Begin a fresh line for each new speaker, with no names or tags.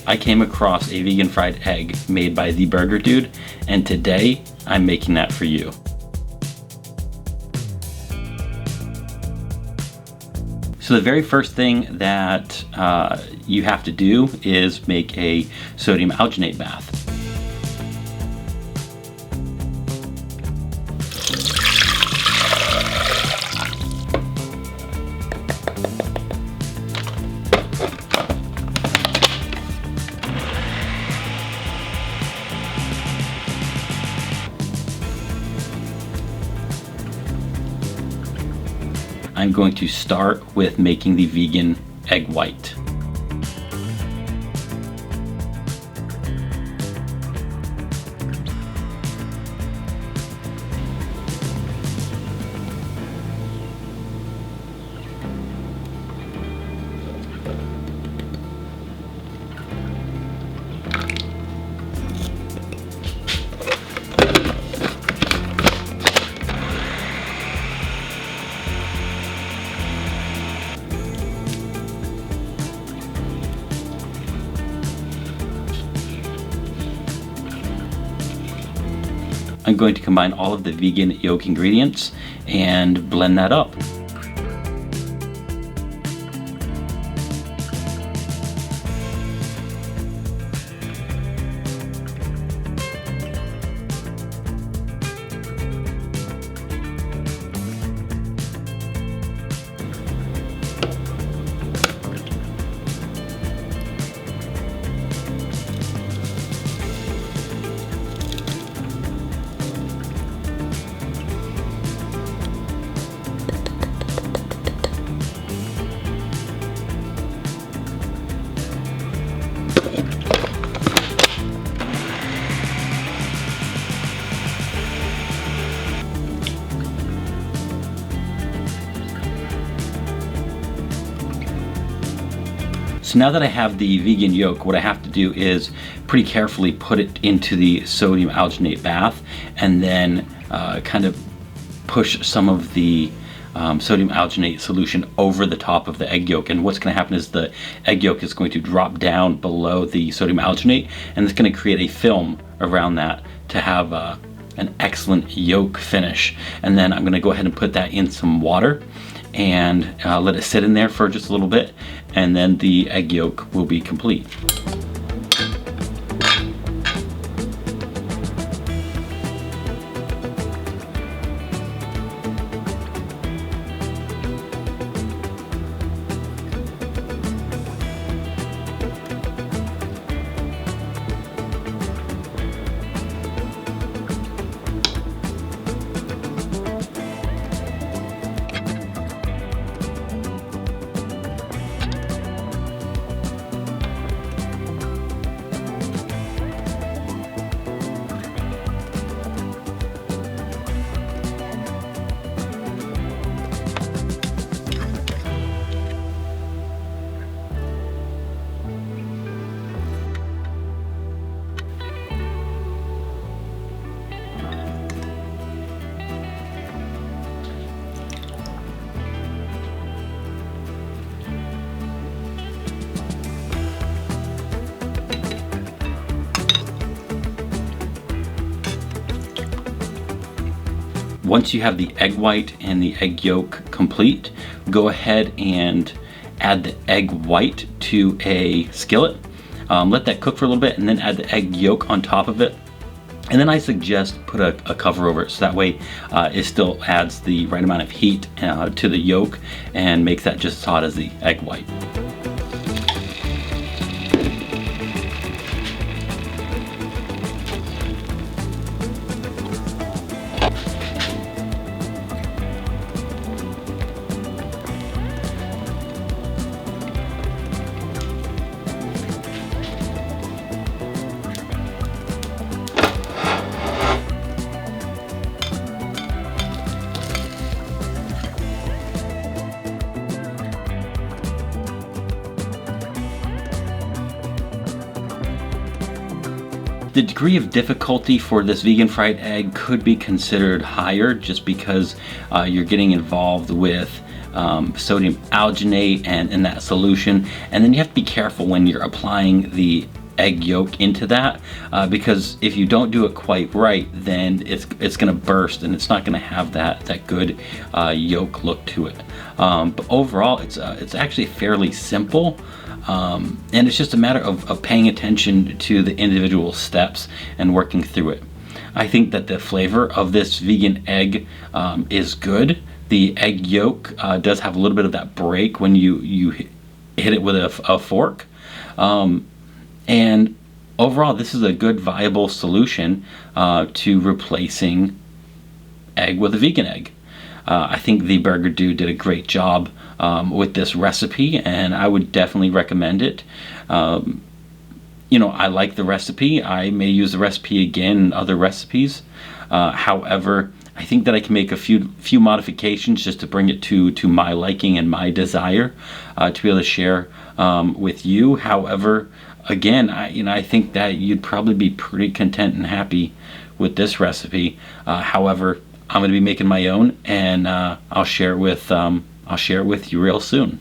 I came across a vegan fried egg made by the Burger Dude, and today I'm making that for you. So the very first thing that you have to do is make a sodium alginate bath. I'm going to start with making the vegan egg white. I'm going to combine all of the vegan yolk ingredients and blend that up. So now that I have the vegan yolk, what I have to do is pretty carefully put it into the sodium alginate bath and then kind of push some of the sodium alginate solution over the top of the egg yolk. And what's going to happen is the egg yolk is going to drop down below the sodium alginate, and it's going to create a film around that to have an excellent yolk finish. And then I'm going to go ahead and put that in some water and let it sit in there for just a little bit, and then the egg yolk will be complete. Once you have the egg white and the egg yolk complete, go ahead and add the egg white to a skillet. Let that cook for a little bit and then add the egg yolk on top of it. And then I suggest put a cover over it, so that way it still adds the right amount of heat to the yolk and makes that just as hot as the egg white. The degree of difficulty for this vegan fried egg could be considered higher just because you're getting involved with sodium alginate and in that solution. And then you have to be careful when you're applying the egg yolk into that, because if you don't do it quite right, then it's going to burst and it's not going to have that good yolk look to it. But overall, it's actually fairly simple. And it's just a matter of paying attention to the individual steps and working through it. I think that the flavor of this vegan egg is good. The egg yolk does have a little bit of that break when you hit it with a fork. And overall, this is a good, viable solution to replacing egg with a vegan egg. I think the Burger Dude did a great job with this recipe, and I would definitely recommend it. I like the recipe. I may use the recipe again in other recipes. However, I think that I can make a few modifications just to bring it to my liking and my desire to be able to share with you. However, again, I think that you'd probably be pretty content and happy with this recipe. However, I'm going to be making my own, and I'll share it with you real soon.